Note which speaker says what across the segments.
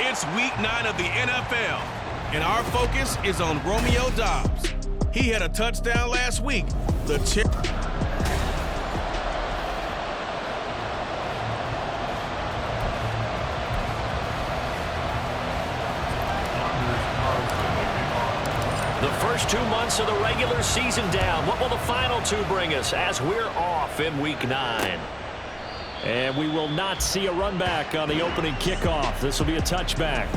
Speaker 1: It's week 9 of the NFL, and our focus is on Romeo Doubs. He had a touchdown last week. The
Speaker 2: first 2 months of the regular season down. What will the final 2 bring us as we're off in week 9? And we will not see a run back on the opening kickoff. This will be a touchback.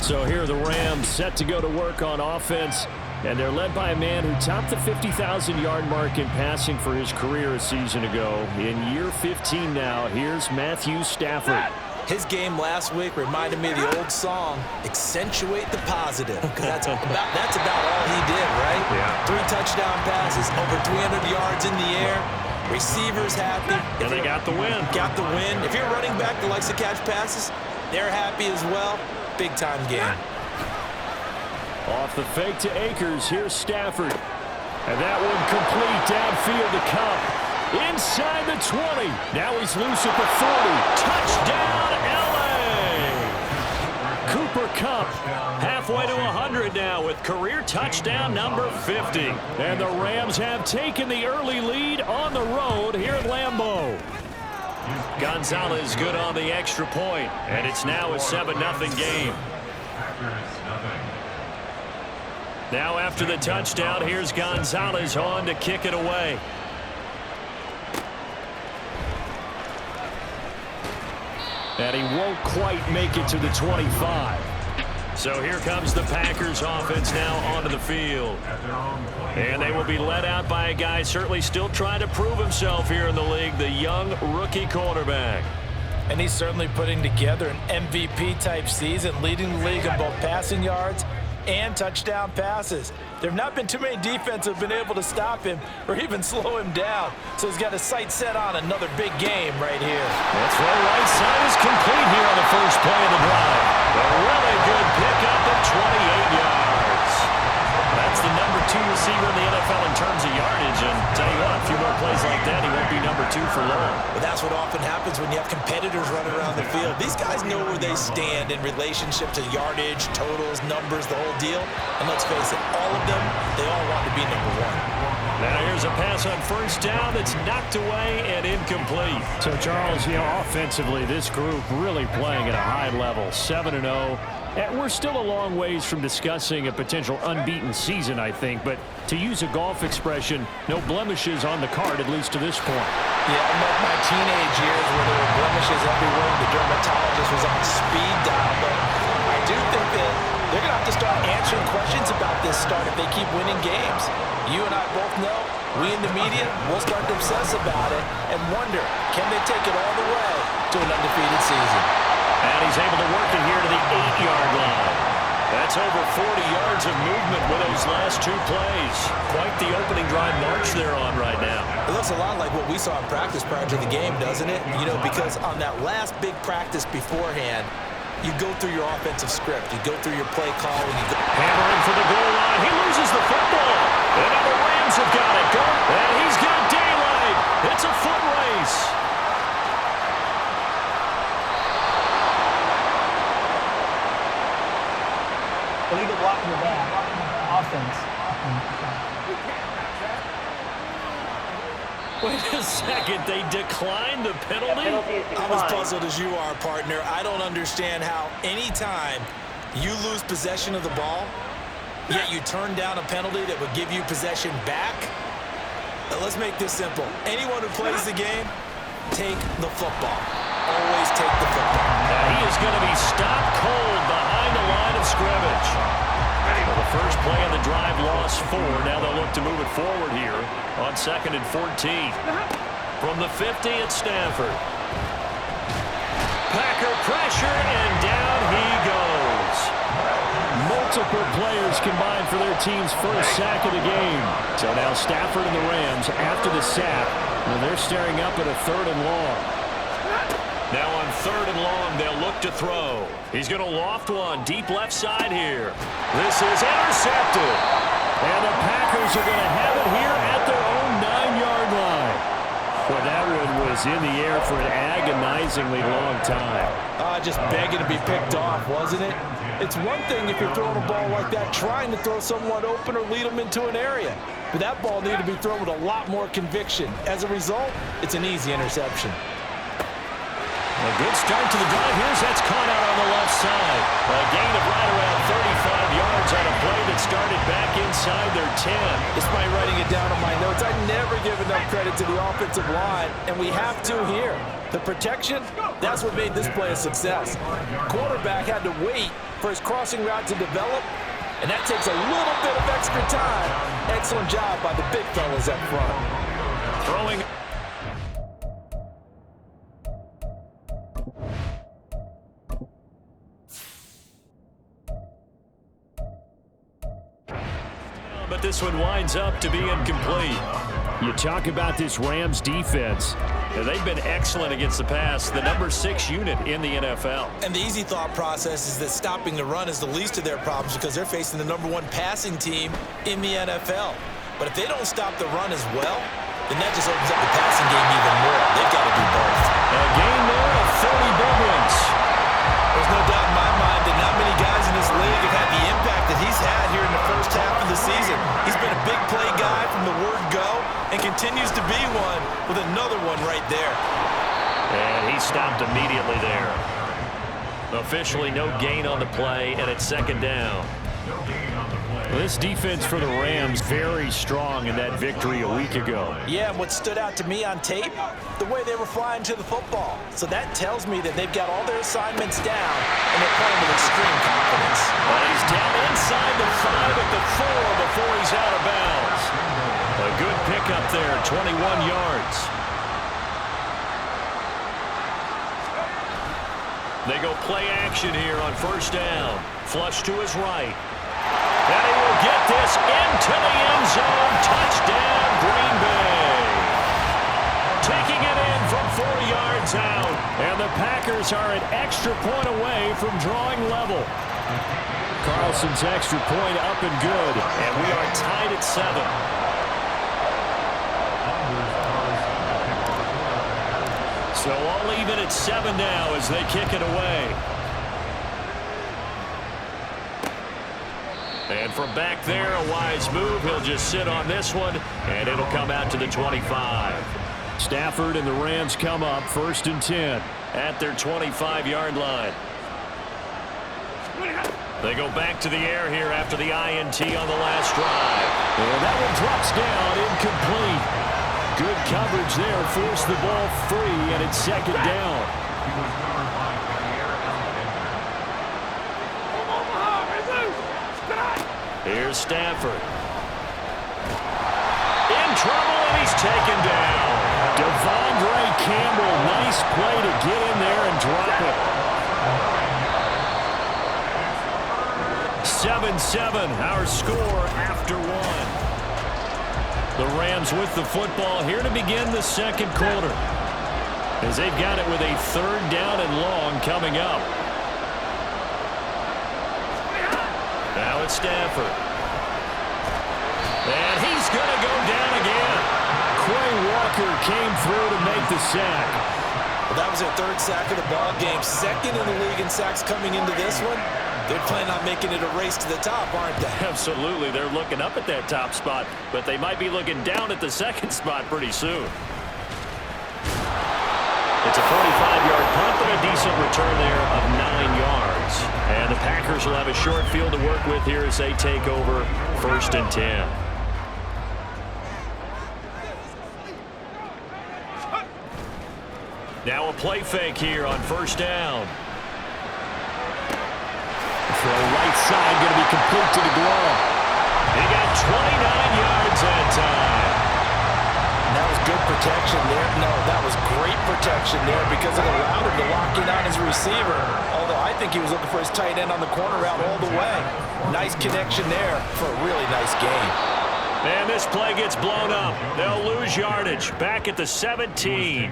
Speaker 2: So here are the Rams set to go to work on offense. And they're led by a man who topped the 50,000-yard mark in passing for his career a season ago. In year 15 now, here's Matthew Stafford.
Speaker 3: His game last week reminded me of the old song, accentuate the positive. That's about all he did, right?
Speaker 2: Yeah.
Speaker 3: 3 touchdown passes, over 300 yards in the air. Receivers happy.
Speaker 2: And they got the win.
Speaker 3: Got the win. If you're running back that likes to catch passes, they're happy as well. Big-time game.
Speaker 2: Off the fake to Akers, here's Stafford. And that one complete downfield to Cup. Inside the 20. Now he's loose at the 40. Touchdown, L.A. Cooper Kupp halfway to 100 now with career touchdown number 50. And the Rams have taken the early lead on the road here at Lambeau. Gonzalez good on the extra point, and it's now a 7-0 game. Now after the touchdown, here's Gonzalez on to kick it away. And he won't quite make it to the 25. So here comes the Packers offense now onto the field. And they will be led out by a guy certainly still trying to prove himself here in the league, the young rookie quarterback.
Speaker 3: And he's certainly putting together an MVP-type season, leading the league in both passing yards and touchdown passes. There have not been too many defenses that have been able to stop him or even slow him down. So he's got his sights set on another big game right here.
Speaker 2: That's right. Right side is complete here on the first play of the drive. A really good pickup of 28 yards. That's the number 2 receiver in the NFL in terms of yardage. And tell you what, a few more plays like that, he won't be number 2 for long.
Speaker 3: But that's what often happens when you have competitors running around the field. These guys know where they stand in relationship to yardage, totals, numbers, the whole deal. And let's face it, all of them, they all want to be number 1.
Speaker 2: Now here's a pass on first down that's knocked away and incomplete. So, Charles, offensively, this group really playing at a high level, 7-0. And we're still a long ways from discussing a potential unbeaten season, I think. But to use a golf expression, no blemishes on the card, at least to this point.
Speaker 3: Yeah, unlike my teenage years where there were blemishes everywhere, the dermatologist was on speed dial. But I do think that they're going to have to start answering questions about this start if they keep winning games. You and I both know, we in the media, will start to obsess about it and wonder, can they take it all the way to an undefeated season?
Speaker 2: And he's able to work it here to the 8-yard line. That's over 40 yards of movement with those last 2 plays. Quite the opening drive march they're on right now.
Speaker 3: It looks a lot like what we saw in practice prior to the game, doesn't it? You know, because on that last big practice beforehand, you go through your offensive script. You go through your play call. And you go
Speaker 2: hammering for the goal line. He loses the football. And now the Rams have got it. And he's got daylight. It's a foot race.
Speaker 4: Illegal blocking the back. Offense.
Speaker 2: Wait a second. They declined the penalty?
Speaker 3: I'm as puzzled as you are, partner. I don't understand how any time you lose possession of the ball, yet you turn down a penalty that would give you possession back. Let's make this simple. Anyone who plays the game, take the football. Always take the football.
Speaker 2: Now he is going to be stopped cold behind the line of scrimmage. Well, the first play of the drive lost 4. Now they'll look to move it forward here on 2nd and 14. From the 50 at Stanford. Packer pressure, and down he goes.
Speaker 5: Multiple players combined for their team's first sack of the game. So now Stafford and the Rams, after the sack, they're staring up at a 3rd and long.
Speaker 2: Now on 3rd and long, they'll look to throw. He's going to loft one deep left side here. This is intercepted.
Speaker 5: And the Packers are going to have it here at their own 9-yard line. Well, that one was in the air for an agonizingly long time.
Speaker 3: Just begging to be picked off, wasn't it? It's one thing if you're throwing a ball like that, trying to throw someone open or lead them into an area. But that ball needed to be thrown with a lot more conviction. As a result, it's an easy interception.
Speaker 5: A good start to the drive. That's caught out on the left side. A gain of right around 35 yards on a play that started back inside their 10.
Speaker 3: Despite writing it down on my notes, I never give enough credit to the offensive line, and we have to here. The protection, that's what made this play a success. Quarterback had to wait for his crossing route to develop, and that takes a little bit of extra time. Excellent job by the big fellas up front.
Speaker 2: Throwing. But this one winds up to be incomplete.
Speaker 5: You talk about this Rams defense.
Speaker 2: They've been excellent against the pass, the number 6 unit in the NFL.
Speaker 3: And the easy thought process is that stopping the run is the least of their problems because they're facing the number 1 passing team in the NFL. But if they don't stop the run as well, then that just opens up the passing game even more. They've got to do both.
Speaker 5: A gain there of 30 big ones.
Speaker 3: There's no doubt in my mind that not many guys in this league have had the impact that he's had here in the first half of the season. He's been a big play guy from the word go and continues to be one with another one right there.
Speaker 2: And he stopped immediately there. Officially no gain on the play, and it's second down.
Speaker 5: This defense for the Rams very strong in that victory a week ago.
Speaker 3: Yeah, and what stood out to me on tape, the way they were flying to the football. So that tells me that they've got all their assignments down, and they're playing with extreme confidence.
Speaker 2: But he's down inside the 5 at the 4 before he's out of bounds. A good pickup there, 21 yards. They go play action here on first down. Flush to his right. And he will get this into the end zone. Touchdown, Green Bay. Taking it in from 4 yards out.
Speaker 5: And the Packers are an extra point away from drawing level. Carlson's extra point up and good.
Speaker 2: And we are tied at 7. So all even at 7 now as they kick it away. And from back there, a wise move. He'll just sit on this one, and it'll come out to the 25.
Speaker 5: Stafford and the Rams come up 1st and 10.
Speaker 2: At their 25-yard line. They go back to the air here after the INT on the last drive.
Speaker 5: And that one drops down, incomplete. Good coverage there, forced the ball free, and it's second down.
Speaker 2: Here's Stafford. In trouble, and he's taken down.
Speaker 5: Devondre Campbell, nice play to get in there and drop it.
Speaker 2: 7-7, our score after 1. The Rams with the football here to begin the second quarter, as they've got it with a 3rd down and long coming up. Now it's Stafford. And he's going to go down again.
Speaker 5: Quay Walker came through to make the sack.
Speaker 3: Well, that was their 3rd sack of the ball game. 2nd in the league in sacks coming into this one. They're planning on making it a race to the top, aren't they?
Speaker 2: Absolutely. They're looking up at that top spot, but they might be looking down at the 2nd spot pretty soon. It's a 45-yard punt, but a decent return there of 9 yards. And the Packers will have a short field to work with here as they take over 1st and 10. Now a play fake here on 1st down.
Speaker 5: Throw right side, going to be complete to the glove.
Speaker 2: He got 29 yards that time.
Speaker 3: That was good protection there. No, that was great protection there because it allowed him to lock in on his receiver. Although I think he was looking for his tight end on the corner route all the way. Nice connection there for a really nice game.
Speaker 2: And this play gets blown up. They'll lose yardage. Back at the 17.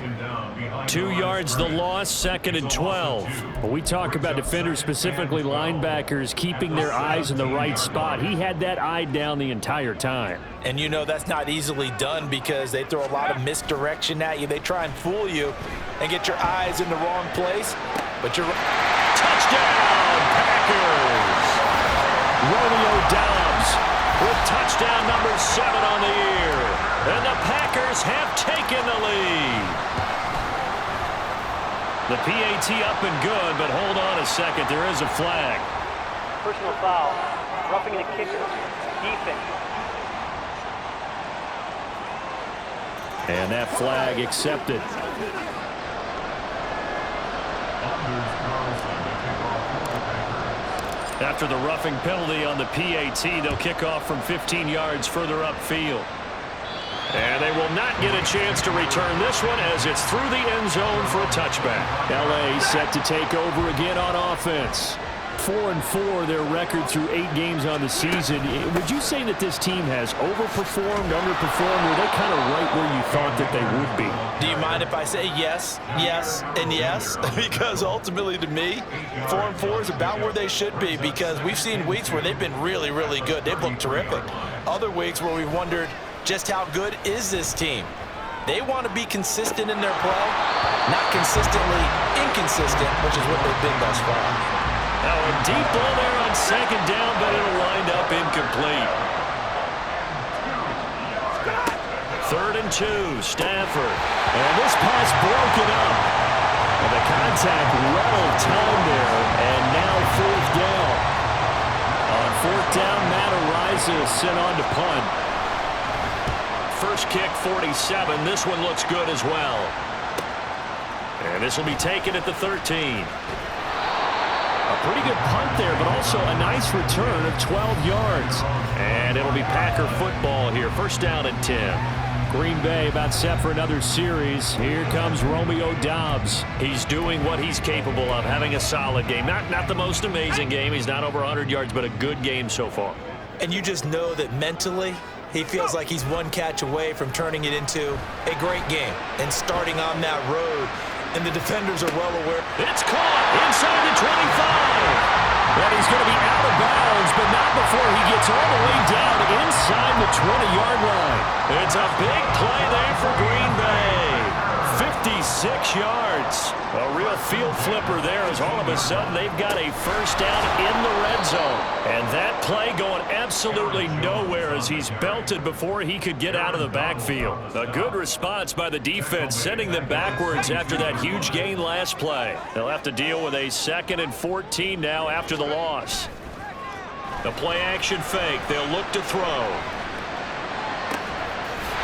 Speaker 2: 2 2 yards the loss, 2nd and 12.
Speaker 5: When we talk about defenders, specifically linebackers, keeping their eyes in the right spot. He had that eye down the entire time.
Speaker 3: And you know that's not easily done because they throw a lot of misdirection at you. They try and fool you and get your eyes in the wrong place. But you're...
Speaker 2: Touchdown, Packers! Romeo Doubs with touchdown number 7 on the year. And the Packers have taken the lead. The PAT up and good, but hold on a second. There is a flag.
Speaker 4: Personal foul. Roughing the kicker. Defense.
Speaker 5: And that flag accepted.
Speaker 2: After the roughing penalty on the PAT, they'll kick off from 15 yards further upfield. And they will not get a chance to return this one as it's through the end zone for a touchback.
Speaker 5: LA set to take over again on offense. 4-4 their record through 8 games on the season. Would you say that this team has overperformed, underperformed, or are they kind of right where you thought that they would be?
Speaker 3: Do you mind if I say yes, yes, and yes? Because ultimately to me, 4-4 is about where they should be because we've seen weeks where they've been really, really good. They've looked terrific. Other weeks where we've wondered just how good is this team? They want to be consistent in their play, not consistently inconsistent, which is what they've been thus far.
Speaker 2: Now a deep ball there on 2nd down, but it'll wind up incomplete. 3rd and 2, Stafford. And this pass broken up. And the contact well timed there, and now 4th down. On 4th down, Matt Araiza is sent on to punt. First kick, 47. This one looks good as well. And this will be taken at the 13. A pretty good punt there, but also a nice return of 12 yards. And it'll be Packer football here. 1st down and 10.
Speaker 5: Green Bay about set for another series. Here comes Romeo Doubs.
Speaker 2: He's doing what he's capable of, having a solid game. Not the most amazing game. He's not over 100 yards, but a good game so far.
Speaker 3: And you just know that mentally, he feels like he's one catch away from turning it into a great game and starting on that road. And the defenders are well aware.
Speaker 2: It's caught inside the 25.
Speaker 5: And he's going to be out of bounds, but not before he gets all the way down inside the 20-yard line.
Speaker 2: It's a big play there for Green Bay. 56 yards. A real field flipper there as all of a sudden they've got a 1st down in the red zone. And that play going absolutely nowhere as he's belted before he could get out of the backfield. A good response by the defense, sending them backwards after that huge gain last play. They'll have to deal with a 2nd and 14 now after the loss. The play action fake. They'll look to throw.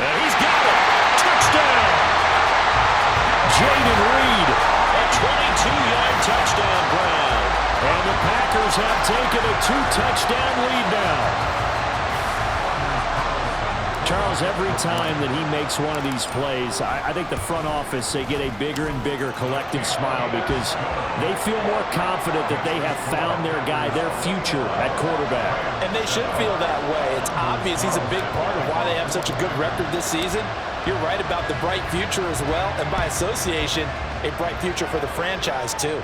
Speaker 2: And he's got it. Touchdown.
Speaker 5: Jaden Reed.
Speaker 2: A 22-yard touchdown grab.
Speaker 5: And the Packers have taken a 2-touchdown lead now. Charles, every time that he makes one of these plays, I think the front office, they get a bigger and bigger collective smile because they feel more confident that they have found their guy, their future at quarterback.
Speaker 3: And they should feel that way. It's obvious he's a big part of why they have such a good record this season. You're right about the bright future as well, and by association, a bright future for the franchise too.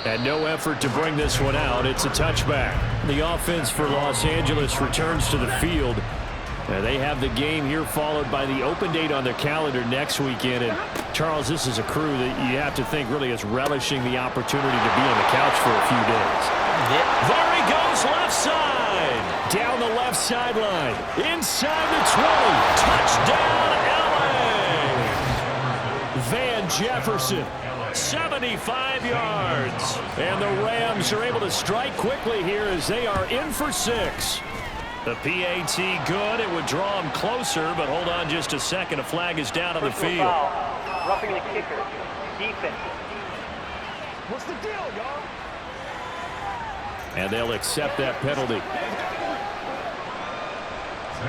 Speaker 5: And no effort to bring this one out. It's a touchback. The offense for Los Angeles returns to the field. They have the game here followed by the open date on their calendar next weekend. And Charles, this is a crew that you have to think really is relishing the opportunity to be on the couch for a few days.
Speaker 2: There he goes left side.
Speaker 5: Down the left sideline. Inside the 20.
Speaker 2: Touchdown, LA.
Speaker 5: Van Jefferson.
Speaker 2: 75 yards.
Speaker 5: And the Rams are able to strike quickly here as they are in for 6.
Speaker 2: The PAT good. It would draw him closer, but hold on just a second. A flag is down on the field.
Speaker 4: Foul. Roughing the kicker. Defense.
Speaker 3: What's the deal, y'all?
Speaker 5: And they'll accept that penalty.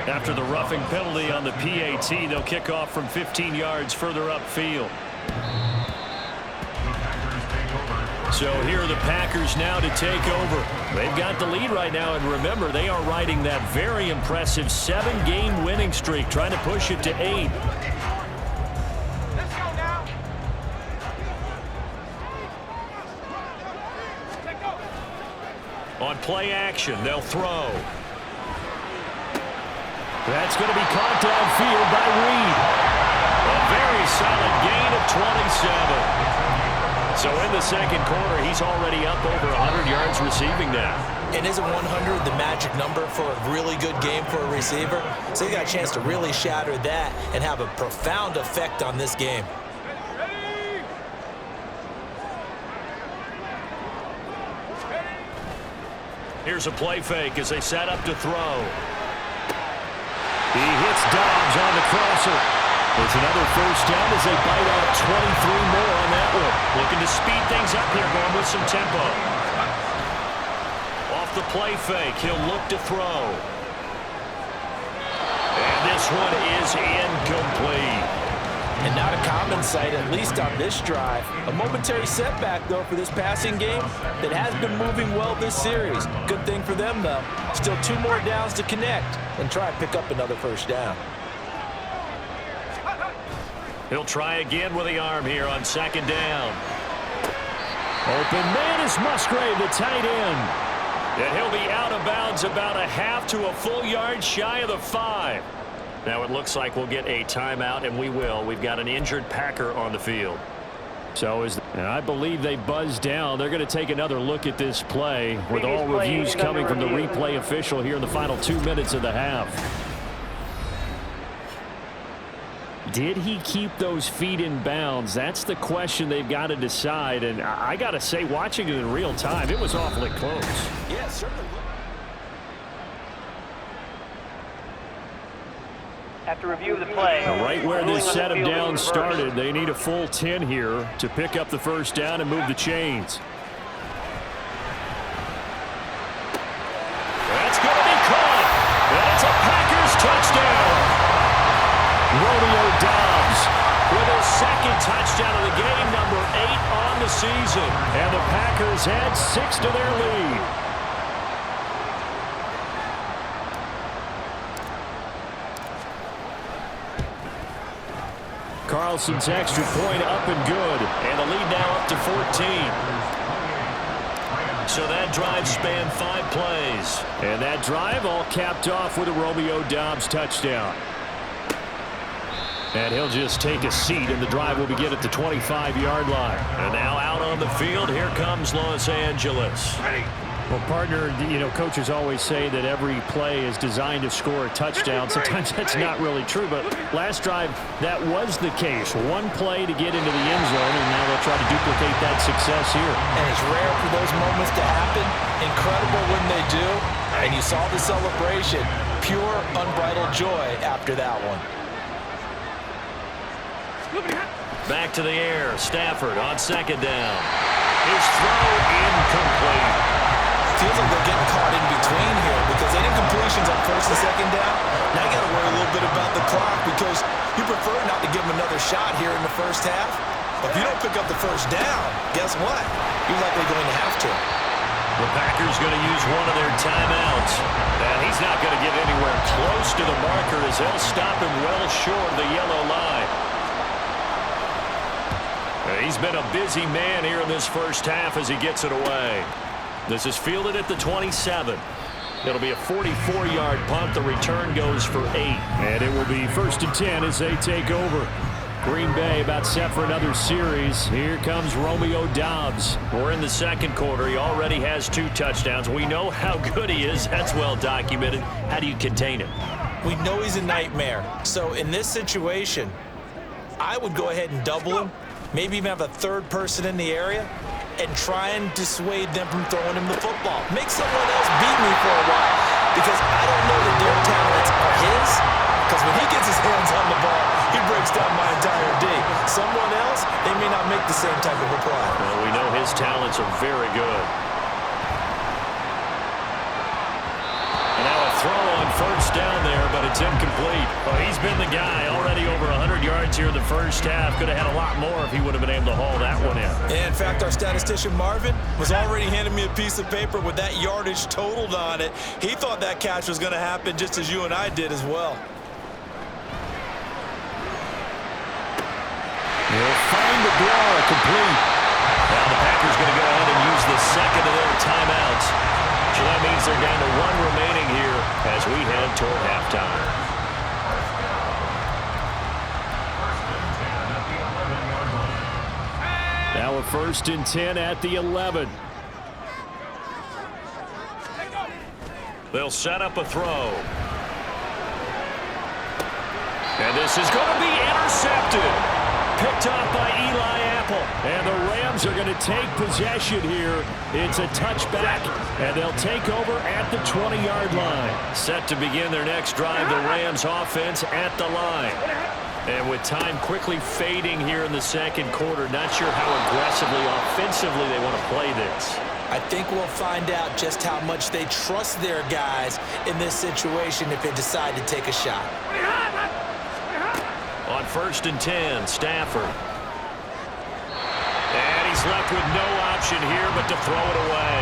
Speaker 2: After the roughing penalty on the PAT, they'll kick off from 15 yards further upfield. So here are the Packers now to take over. They've got the lead right now, and remember, they are riding that very impressive 7-game winning streak, trying to push it to 8.
Speaker 6: Let's go now.
Speaker 2: On play action, they'll throw. That's going to be caught downfield by Reed. A very solid gain of 27. So in the second quarter, he's already up over 100 yards receiving now.
Speaker 3: And isn't 100 the magic number for a really good game for a receiver? So he got a chance to really shatter that and have a profound effect on this game.
Speaker 2: Here's a play fake as they set up to throw. He hits Dobbs on the crosser. It's another first down as they bite off 23 more on that one. Looking to speed things up here, going with some tempo. Off the play fake, he'll look to throw. And this one is incomplete.
Speaker 3: And not a common sight, at least on this drive. A momentary setback, though, for this passing game that has been moving well this series. Good thing for them, though. Still 2 more downs to connect and try and pick up another first down.
Speaker 2: He'll try again with the arm here on second down. Open man is Musgrave, the tight end. And he'll be out of bounds about a half to a full yard shy of the 5. Now it looks like we'll get a timeout, and we will. We've got an injured Packer on the field.
Speaker 5: And I believe they buzzed down. They're going to take another look at this play with all reviews coming from the replay official here in the final 2 minutes of the half. Did he keep those feet in bounds? That's the question they've got to decide. And I got to say, watching it in real time, it was awfully close.
Speaker 3: Yeah, certainly.
Speaker 4: After review of the play.
Speaker 5: Right where this set of downs started, they need a full 10 here to pick up the first down and move the chains.
Speaker 2: That's going to be caught. That's a Packers touchdown. Romeo Dobbs with his second touchdown of the game, number 8 on the season.
Speaker 5: And the Packers add 6 to their lead. Carlson's extra point up and good.
Speaker 2: And the lead now up to 14. So that drive spanned 5 plays.
Speaker 5: And that drive all capped off with a Romeo Dobbs touchdown. And he'll just take a seat, and the drive will begin at the 25-yard line.
Speaker 2: And now out on the field, here comes Los Angeles.
Speaker 5: Well, partner, you know, coaches always say that every play is designed to score a touchdown. Sometimes that's not really true, but last drive, that was the case. One play to get into the end zone, and now they'll try to duplicate that success here.
Speaker 3: And it's rare for those moments to happen. Incredible when they do. And you saw the celebration. Pure, unbridled joy after that one.
Speaker 2: Back to the air. Stafford on second down. His throw incomplete.
Speaker 3: Feels like they're getting caught in between here because they didn't completions on first and second down. Now you got to worry a little bit about the clock because you prefer not to give them another shot here in the first half. But if you don't pick up the first down, guess what? You're likely going to have to.
Speaker 2: The Packers going to use one of their timeouts. And he's not going to get anywhere close to the marker as they'll stop him well short of the yellow line. He's been a busy man here in this first half as he gets it away. This is fielded at the 27. It'll be a 44-yard punt. The return goes for 8.
Speaker 5: And it will be 1st and 10 as they take over. Green Bay about set for another series. Here comes Romeo Dobbs.
Speaker 2: We're in the second quarter. He already has 2 touchdowns. We know how good he is. That's well documented. How do you contain him?
Speaker 3: We know he's a nightmare. So in this situation, I would go ahead and double him. Maybe even have a third person in the area and try and dissuade them from throwing him the football. Make someone else beat me for a while because I don't know that their talents are his because when he gets his hands on the ball, he breaks down my entire D. Someone else, they may not make the same type of a play.
Speaker 2: Well, we know his talents are very good. And now a throw on first down there, but it's incomplete. Well, he's been the guy already over 100 yards here in the first half. Could have had a lot more if he would have been able to haul that one in.
Speaker 3: In fact, our statistician Marvin was already handing me a piece of paper with that yardage totaled on it. He thought that catch was going to happen just as you and I did as well.
Speaker 5: He'll find the draw complete.
Speaker 2: Now the Packers going to go ahead and use the second of their timeouts. So that means they're down to 1 remaining here as we head toward halftime.
Speaker 5: Now a 1st and 10 at the 11.
Speaker 2: They'll set up a throw. And this is going to be intercepted. Picked off by Eli Apple. And the Rams are going to take possession here. It's a touchback, and they'll take over at the 20-yard line. Set to begin their next drive, the Rams offense at the line. And with time quickly fading here in the second quarter, not sure how aggressively, offensively they want to play this.
Speaker 3: I think we'll find out just how much they trust their guys in this situation if they decide to take a shot.
Speaker 2: On 1st and 10, Stafford. And he's left with no option here but to throw it away.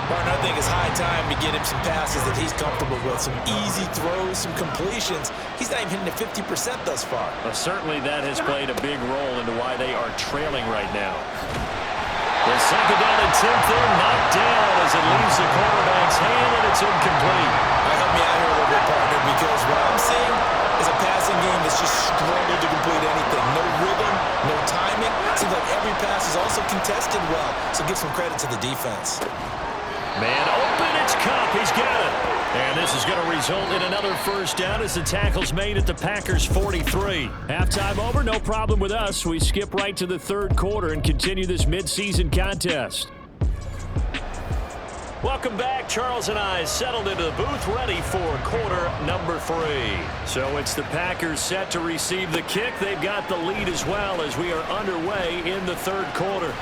Speaker 3: Martin, I think it's high time to get him some passes that he's comfortable with. Some easy throws, some completions. He's not even hitting at 50% thus far.
Speaker 2: Well, certainly that has played a big role into why they are trailing right now. The second down and 10th there, knocked down as it leaves the quarterback's hand, and it's incomplete.
Speaker 3: Help me out here a little bit, partner, because what I'm seeing is a passing game that's just struggled to complete anything. No rhythm, no timing. Seems like every pass is also contested well, so give some credit to the defense.
Speaker 2: Man open, it's Cup. He's got it. And this is going to result in another 1st down as the tackle's made at the Packers' 43.
Speaker 5: Halftime over, no problem with us. We skip right to the 3rd quarter and continue this midseason contest.
Speaker 2: Welcome back. Charles and I settled into the booth ready for quarter number 3. So it's the Packers set to receive the kick. They've got the lead as well as we are underway in the 3rd quarter.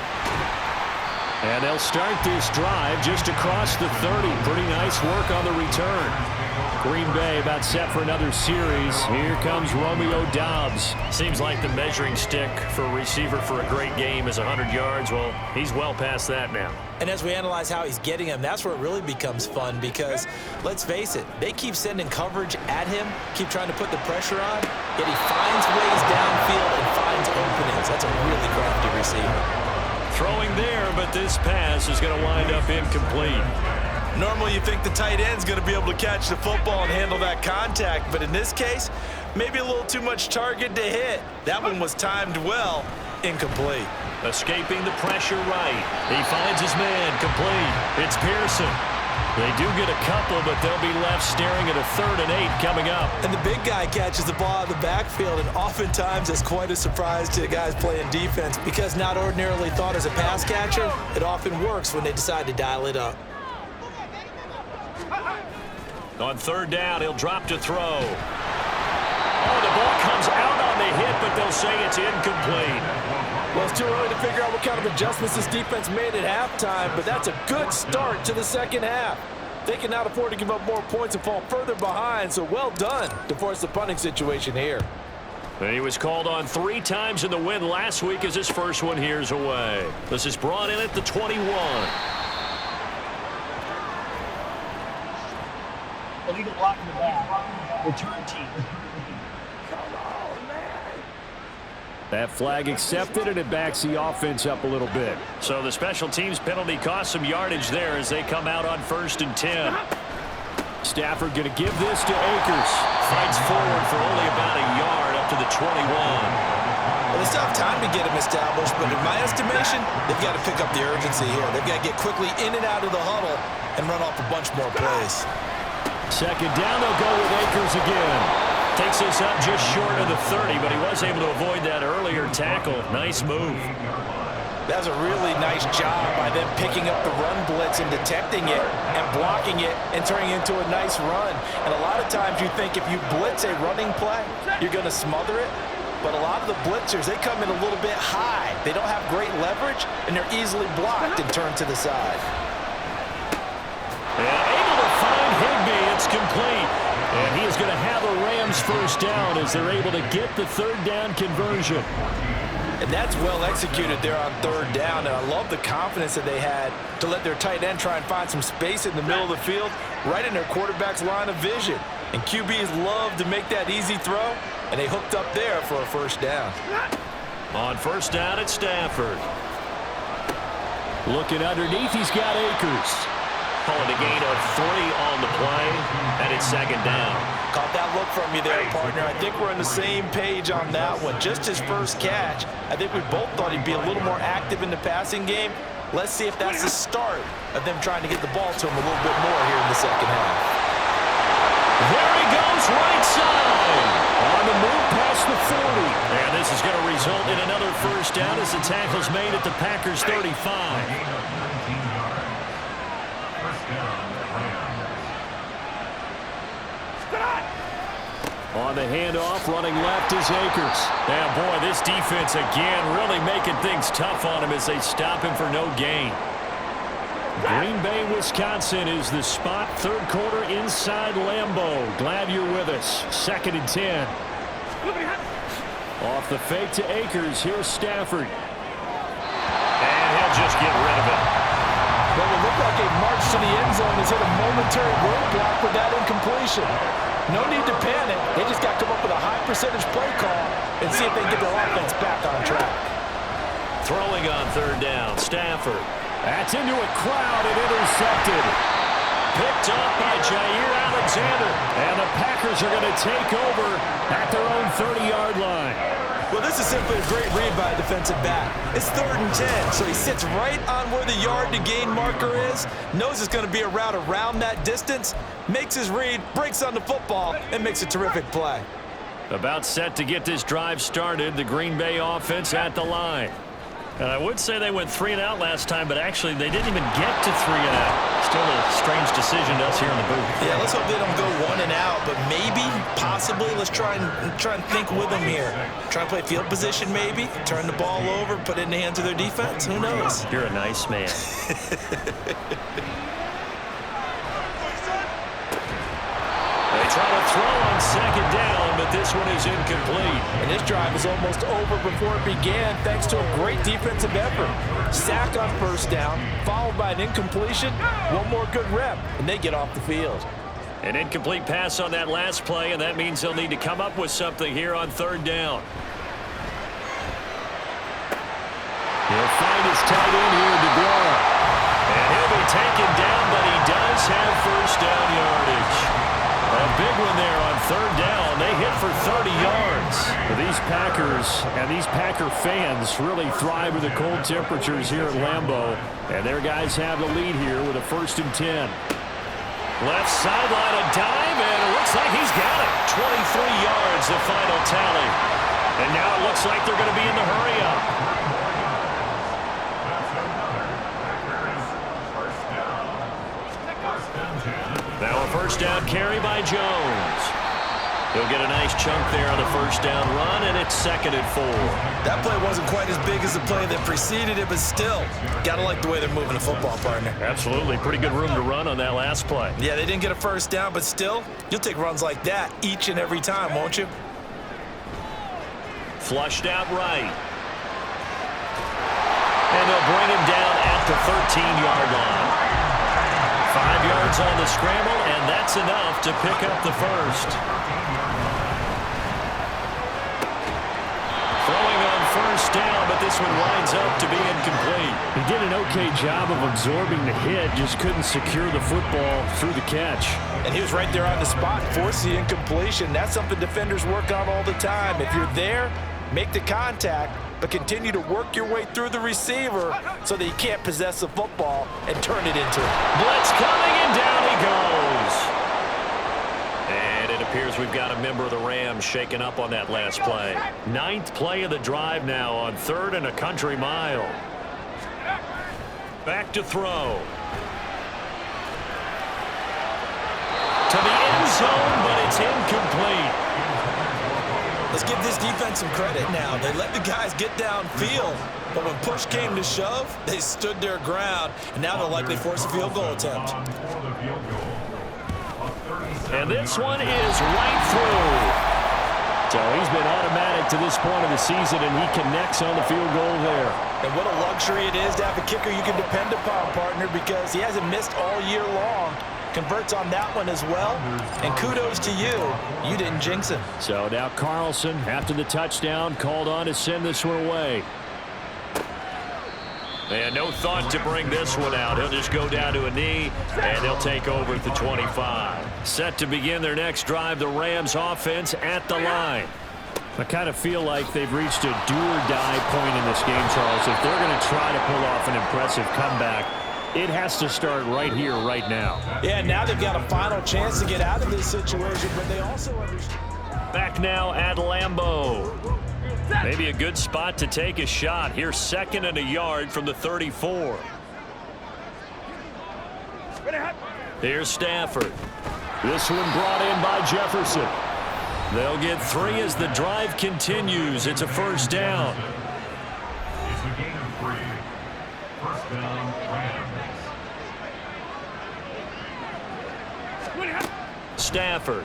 Speaker 2: And they'll start this drive just across the 30. Pretty nice work on the return. Green Bay about set for another series. Here comes Romeo Doubs. Seems like the measuring stick for a receiver for a great game is 100 yards. Well, he's well past that now.
Speaker 3: And as we analyze how he's getting them, that's where it really becomes fun because, let's face it, they keep sending coverage at him, keep trying to put the pressure on, yet he finds ways downfield and finds openings. That's a really crafty receiver.
Speaker 2: Throwing there, but this pass is going to wind up incomplete.
Speaker 3: Normally you think the tight end's going to be able to catch the football and handle that contact, but in this case, maybe a little too much target to hit. That one was timed well, incomplete.
Speaker 2: Escaping the pressure right. He finds his man, complete. It's Pearson. They do get a couple, but they'll be left staring at a 3rd and 8 coming up.
Speaker 3: And the big guy catches the ball out of the backfield, and oftentimes it's quite a surprise to the guys playing defense because not ordinarily thought as a pass catcher, it often works when they decide to dial it up.
Speaker 2: On 3rd down, he'll drop to throw. Oh, the ball comes out on the hit, but they'll say it's incomplete.
Speaker 6: Well, it's too early to figure out what kind of adjustments this defense made at halftime, but that's a good start to the second half. They cannot afford to give up more points and fall further behind, so well done to force the punting situation here.
Speaker 2: And he was called on 3 times in the win last week as his first one here's away. This is brought in at the 21.
Speaker 4: Illegal block in the back. Return team.
Speaker 5: That flag accepted, and it backs the offense up a little bit.
Speaker 2: So the special teams penalty cost some yardage there as they come out on 1st and 10.
Speaker 5: Stafford going to give this to Akers.
Speaker 2: Fights forward for only about a yard up to the 21.
Speaker 3: Well, they still have time to get him established, but in my estimation, they've got to pick up the urgency here. They've got to get quickly in and out of the huddle and run off a bunch more plays.
Speaker 5: Second down, they'll go with Akers again.
Speaker 2: Takes this up just short of the 30, but he was able to avoid that earlier tackle. Nice move.
Speaker 3: That was a really nice job by them picking up the run blitz and detecting it and blocking it and turning it into a nice run. And a lot of times you think if you blitz a running play, you're going to smother it. But a lot of the blitzers, they come in a little bit high. They don't have great leverage, and they're easily blocked and turned to the side.
Speaker 2: And able to find Higbee. It's complete. And he is going to have a Rams 1st down as they're able to get the 3rd down conversion.
Speaker 3: And that's well executed there on 3rd down. And I love the confidence that they had to let their tight end try and find some space in the middle of the field, right in their quarterback's line of vision. And QBs love to make that easy throw, and they hooked up there for a 1st down.
Speaker 2: On 1st down, it's Stafford.
Speaker 5: Looking underneath, he's got Akers.
Speaker 2: Calling a gain of 3 on the play, and it's second down.
Speaker 3: Caught that look from you there, partner. I think we're on the same page on that one. Just his first catch, I think we both thought he'd be a little more active in the passing game. Let's see if that's the start of them trying to get the ball to him a little bit more here in the second half.
Speaker 2: There he goes, right side. On the move past the 40. And this is going to result in another first down as the tackle's made at the Packers' 35. On the handoff, running left is Akers. And boy, this defense again really making things tough on him as they stop him for no gain. Green Bay, Wisconsin is the spot. Third quarter inside Lambeau. Glad you're with us. 2nd and 10. Off the fake to Akers. Here's Stafford. And he'll just get rid of it.
Speaker 6: Well, it looked like a march to the end zone has hit a momentary roadblock with that incompletion. No need to panic. They just got to come up with a high percentage play call and see if they can get their offense back on track.
Speaker 2: Throwing on third down, Stafford. That's into a crowd and intercepted. Picked up by Jair Alexander. And the Packers are going to take over at their own 30-yard line.
Speaker 3: Well, this is simply a great read by a defensive back. It's 3rd and 10, so he sits right on where the yard-to-gain marker is, knows it's going to be a route around that distance, makes his read, breaks on the football, and makes a terrific play.
Speaker 2: About set to get this drive started, the Green Bay offense at the line. And I would say they went 3 and out last time, but actually they didn't even get to 3 and out. Still a strange decision to us here in the booth.
Speaker 3: Yeah, let's hope they don't go 1 and out, but maybe, possibly, let's try and think with them here. Try and play field position maybe, turn the ball over, put it in the hands of their defense. Who knows?
Speaker 2: You're a nice man. They try to throw on 2nd down, but this one is incomplete.
Speaker 6: And this drive is almost over before it began thanks to a great defensive effort. Sack on 1st down, followed by an incompletion, one more good rep, and they get off the field.
Speaker 2: An incomplete pass on that last play, and that means they'll need to come up with something here on 3rd down. He'll find his tight end here, DeGuara. And he'll be taken down, but he does have 1st down yardage. A big one there on 3rd down. They hit for 30 yards.
Speaker 5: But these Packers and these Packer fans really thrive with the cold temperatures here at Lambeau. And their guys have the lead here with a 1st and 10.
Speaker 2: Left sideline, a dive, and it looks like he's got it. 23 yards, the final tally. And now it looks like they're going to be in the hurry-up. Now a 1st down carry by Jones. He'll get a nice chunk there on the 1st down run, and it's 2nd and 4.
Speaker 3: That play wasn't quite as big as the play that preceded it, but still, got to like the way they're moving the football, partner.
Speaker 2: Absolutely. Pretty good room to run on that last play.
Speaker 3: Yeah, they didn't get a 1st down, but still, you'll take runs like that each and every time, won't you?
Speaker 2: Flushed out right. And they'll bring him down at the 13-yard line. 5 yards on the scramble, and that's enough to pick up the 1st. Throwing on 1st down, but this one winds up to be incomplete.
Speaker 5: He did an okay job of absorbing the hit, just couldn't secure the football through the catch.
Speaker 6: And he was right there on the spot, forced the incompletion. That's something defenders work on all the time. If you're there, make the contact, but continue to work your way through the receiver so that you can't possess the football and turn it into it.
Speaker 2: Blitz coming, and down he goes. And it appears we've got a member of the Rams shaken up on that last play. 9th play of the drive now on 3rd and a country mile. Back to throw. To the end zone, but it's incomplete.
Speaker 3: Let's give this defense some credit now. They let the guys get downfield, but when push came to shove, they stood their ground, and now they'll likely force a field goal attempt.
Speaker 2: And this one is right through.
Speaker 5: So he's been automatic to this point of the season, and he connects on the field goal there.
Speaker 3: And what a luxury it is to have a kicker you can depend upon, partner, because he hasn't missed all year long. Converts on that one as well, and kudos to you. You didn't jinx him.
Speaker 5: So now Carlson, after the touchdown, called on to send this one away.
Speaker 2: And no thought to bring this one out. He'll just go down to a knee, and they'll take over at the 25. Set to begin their next drive, the Rams offense at the line.
Speaker 5: I kind of feel like they've reached a do-or-die point in this game, Charles. If they're going to try to pull off an impressive comeback, it has to start right here, right now.
Speaker 3: Yeah, now they've got a final chance to get out of this situation, but they also understand.
Speaker 2: Back now at Lambeau. Maybe a good spot to take a shot. Here's 2nd and a yard from the 34. Here's Stafford.
Speaker 5: This one brought in by Jefferson.
Speaker 2: They'll get 3 as the drive continues. It's a first down.
Speaker 7: It's a gain of 3. First down, Rams.
Speaker 2: Stafford.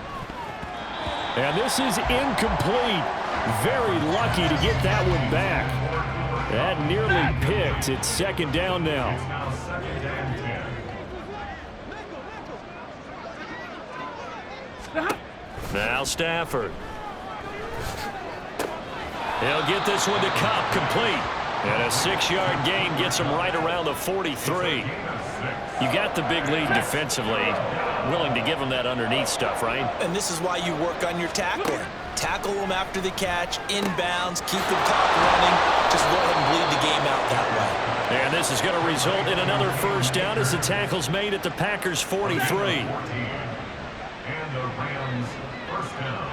Speaker 5: And this is incomplete. Very lucky to get that one back. That nearly picked. It's 2nd down now.
Speaker 7: Now 2nd and 10.
Speaker 2: Now Stafford. He'll get this one to Cup, complete. And a 6-yard gain gets him right around the 43. You got the big lead defensively. Willing to give him that underneath stuff, right?
Speaker 3: And this is why you work on your tackling. Tackle them after the catch, inbounds, keep the clock running. Just let them bleed the game out that way.
Speaker 2: And this is going to result in another first down as the tackle's made at the Packers' 43.
Speaker 7: And the Rams first down.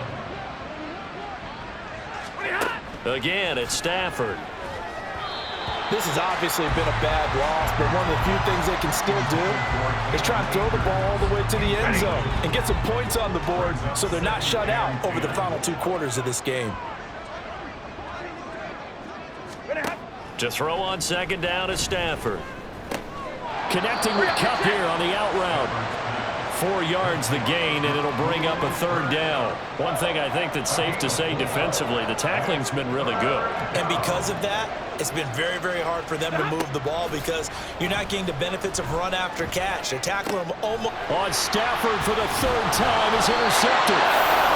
Speaker 2: Again, it's Stafford.
Speaker 3: This has obviously been a bad loss, but one of the few things they can still do is try and throw the ball all the way to the end zone and get some points on the board so they're not shut out over the final 2 quarters of this game.
Speaker 2: To throw on 2nd down is Stafford.
Speaker 5: Connecting with Cup here on the out route.
Speaker 2: 4 yards the gain, and it'll bring up a 3rd down. One thing I think that's safe to say defensively, the tackling's been really good.
Speaker 3: And because of that, it's been very, very hard for them to move the ball because you're not getting the benefits of run after catch. They're tackling them almost.
Speaker 5: On Stafford for the 3rd time is intercepted.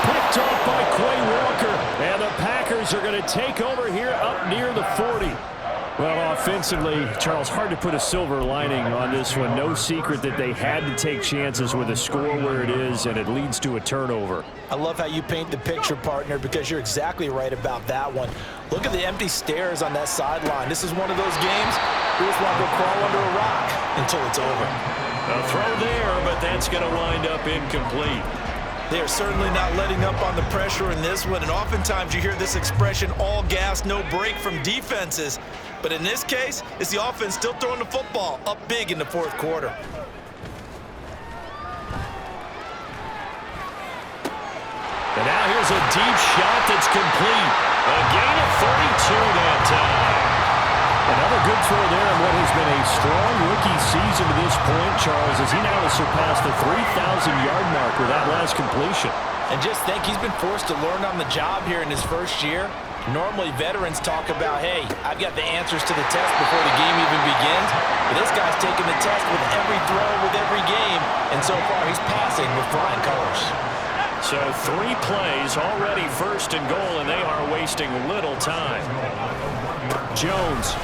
Speaker 5: Picked off by Quay Walker. And the Packers are going to take over here up near the 40. Well, offensively, Charles, hard to put a silver lining on this one. No secret that they had to take chances with a score where it is, and it leads to a turnover.
Speaker 3: I love how you paint the picture, partner, because you're exactly right about that one. Look at the empty stares on that sideline. This is one of those games we just want to go crawl under a rock until it's over.
Speaker 2: A throw there, but that's going to wind up incomplete.
Speaker 3: They are certainly not letting up on the pressure in this one, and oftentimes you hear this expression, all gas, no break from defenses. But in this case, it's the offense still throwing the football up big in the 4th quarter.
Speaker 2: And now here's a deep shot that's complete. A gain of 32 that time.
Speaker 5: Another good throw there in what has been a strong rookie season to this point, Charles, as he now has surpassed the 3,000-yard mark with that last completion.
Speaker 3: And just think, he's been forced to learn on the job here in his first year. Normally, veterans talk about, hey, I've got the answers to the test before the game even begins. But this guy's taking the test with every throw, with every game. And so far, he's passing with flying colors.
Speaker 2: So 3 plays, already 1st and goal, and they are wasting little time.
Speaker 5: Jones.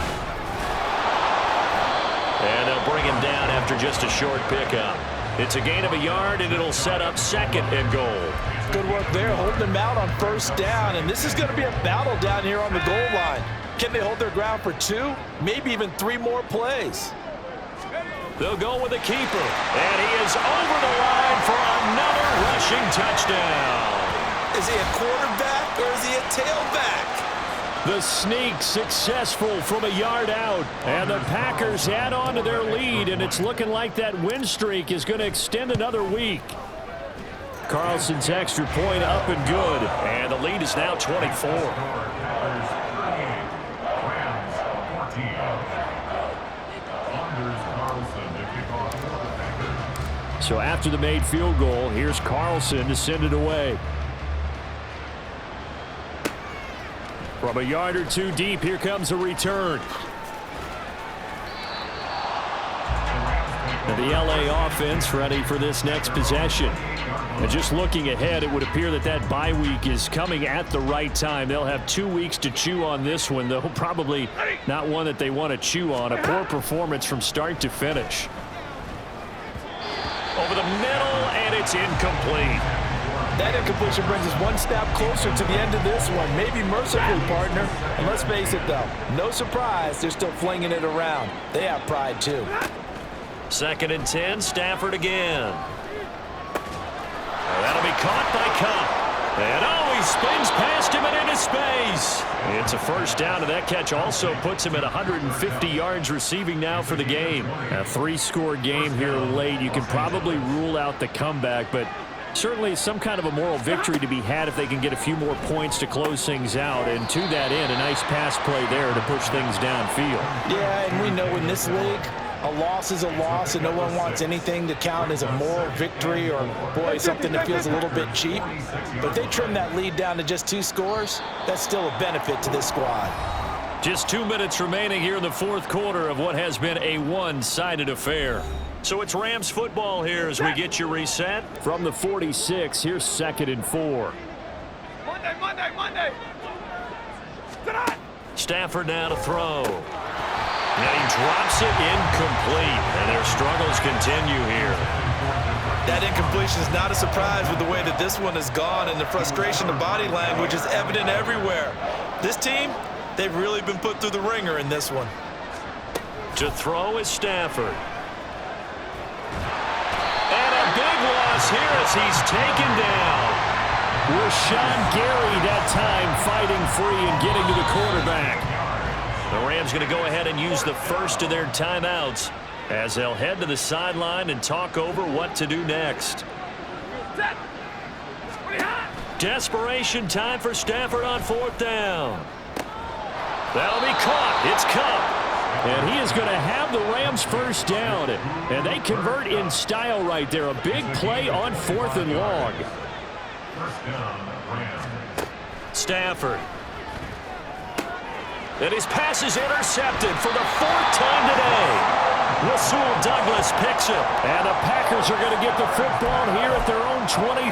Speaker 2: And they'll bring him down after just a short pickup. It's a gain of a yard, and it'll set up 2nd and goal.
Speaker 3: Good work there, holding them out on 1st down. And this is going to be a battle down here on the goal line. Can they hold their ground for 2, maybe even 3 more plays?
Speaker 2: They'll go with the keeper. And he is over the line for another rushing touchdown.
Speaker 3: Is he a quarterback or is he a tailback?
Speaker 5: The sneak successful from a yard out. And the Packers add on to their lead, and it's looking like that win streak is going to extend another week. Carlson's extra point up and good.
Speaker 2: And the lead is now 24.
Speaker 5: So after the made field goal, here's Carlson to send it away. From a yard or 2 deep, here comes a return. And the LA offense ready for this next possession. And just looking ahead, it would appear that that bye week is coming at the right time. They'll have 2 weeks to chew on this one, though probably not one that they want to chew on. A poor performance from start to finish.
Speaker 2: Over the middle, and it's incomplete.
Speaker 6: That incompletion brings us one step closer to the end of this one. Maybe mercifully, partner. And let's face it, though, no surprise, they're still flinging it around. They have pride, too.
Speaker 2: 2nd and 10, Stafford again. That'll be caught by Cup. And he spins past him and into space. It's a first down, and that catch also puts him at 150 yards receiving now for the game.
Speaker 5: A 3-score game here late. You can probably rule out the comeback, but certainly some kind of a moral victory to be had if they can get a few more points to close things out. And to that end, a nice pass play there to push things downfield.
Speaker 6: Yeah, and we know in this league, a loss is a loss, and no one wants anything to count as a moral victory or, boy, something that feels a little bit cheap. But if they trim that lead down to just 2 scores, that's still a benefit to this squad.
Speaker 2: Just 2 minutes remaining here in the 4th quarter of what has been a one-sided affair. So it's Rams football here as we get you reset.
Speaker 5: From the 46, here's 2nd and 4.
Speaker 8: Monday. Tonight.
Speaker 2: Stafford now to throw. Now he drops it incomplete, and their struggles continue here.
Speaker 3: That incompletion is not a surprise with the way that this one has gone, and the frustration of body language is evident everywhere. This team, they've really been put through the ringer in this one.
Speaker 2: To throw is Stafford. And a big loss here as he's taken down.
Speaker 5: Rashawn Gary that time fighting free and getting to the quarterback.
Speaker 2: The Rams going to go ahead and use the first of their timeouts as they'll head to the sideline and talk over what to do next. Desperation time for Stafford on 4th down. That'll be caught. It's Cup.
Speaker 5: And he is going to have the Rams first down. And they convert in style right there. A big play on 4th and long.
Speaker 7: First down, Rams.
Speaker 2: Stafford. And his pass is intercepted for the 4th time today. Rasul Douglas picks it.
Speaker 5: And the Packers are going to get the football here at their own 23.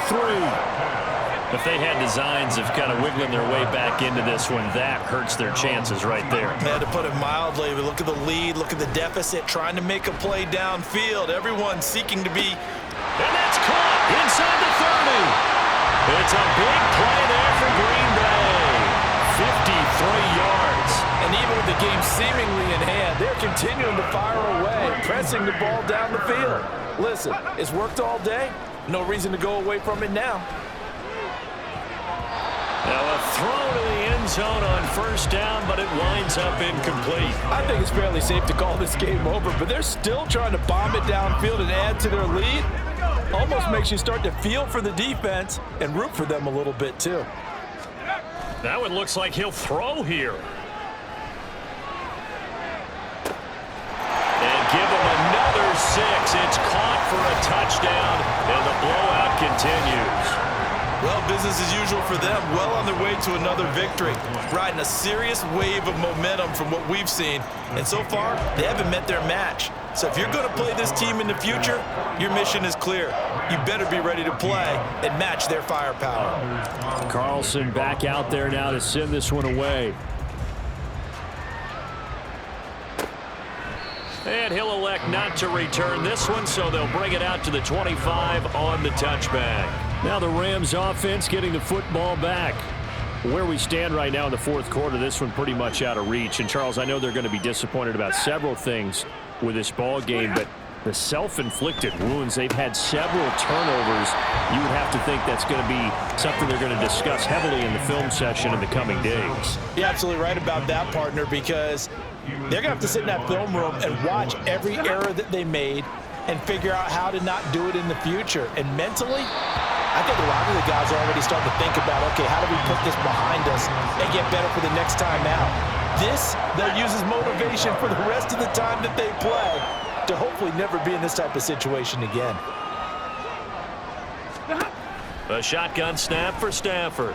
Speaker 2: If they had designs of kind of wiggling their way back into this one, that hurts their chances right there.
Speaker 3: They had to put it mildly, but look at the lead, look at the deficit, trying to make a play downfield. Everyone seeking to be.
Speaker 2: And that's caught inside the 30. It's a big play there for Green Bay. 53 yards.
Speaker 6: And even with the game seemingly in hand, they're continuing to fire away, pressing the ball down the field. Listen, it's worked all day. No reason to go away from it now.
Speaker 2: Now a throw to the end zone on 1st down, but it winds up incomplete.
Speaker 6: I think it's fairly safe to call this game over, but they're still trying to bomb it downfield and add to their lead. Almost makes you start to feel for the defense and root for them a little bit, too.
Speaker 2: That one looks like he'll throw here. And give him another 6. It's caught for a touchdown, and the blowout continues.
Speaker 3: Well, business as usual for them, well on their way to another victory, riding a serious wave of momentum from what we've seen. And so far, they haven't met their match. So if you're going to play this team in the future, your mission is clear. You better be ready to play and match their firepower.
Speaker 5: Carlson back out there now to send this one away.
Speaker 2: And he'll elect not to return this one, so they'll bring it out to the 25 on the touchback.
Speaker 5: Now the Rams offense getting the football back. Where we stand right now in the 4th quarter, this one pretty much out of reach. And Charles, I know they're going to be disappointed about several things with this ball game, but the self-inflicted wounds, they've had several turnovers. You would have to think that's going to be something they're going to discuss heavily in the film session in the coming days.
Speaker 6: You're absolutely right about that, partner, because they're going to have to sit in that film room and watch every error that they made and figure out how to not do it in the future. And mentally, I think a lot of the guys are already starting to think about, okay, how do we put this behind us and get better for the next time out? This, they'll use as motivation for the rest of the time that they play to hopefully never be in this type of situation again.
Speaker 2: A shotgun snap for Stafford.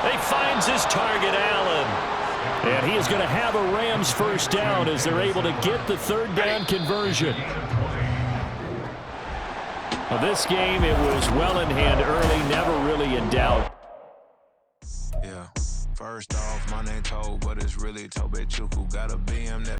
Speaker 2: He finds his target, Allen.
Speaker 5: And he is going to have a Rams first down as they're able to get the 3rd down conversion. Well, this game, it was well in hand early, never really in doubt.
Speaker 9: Yeah. First off, my name Toad, but it's really Tobe Chuku. Got a BM that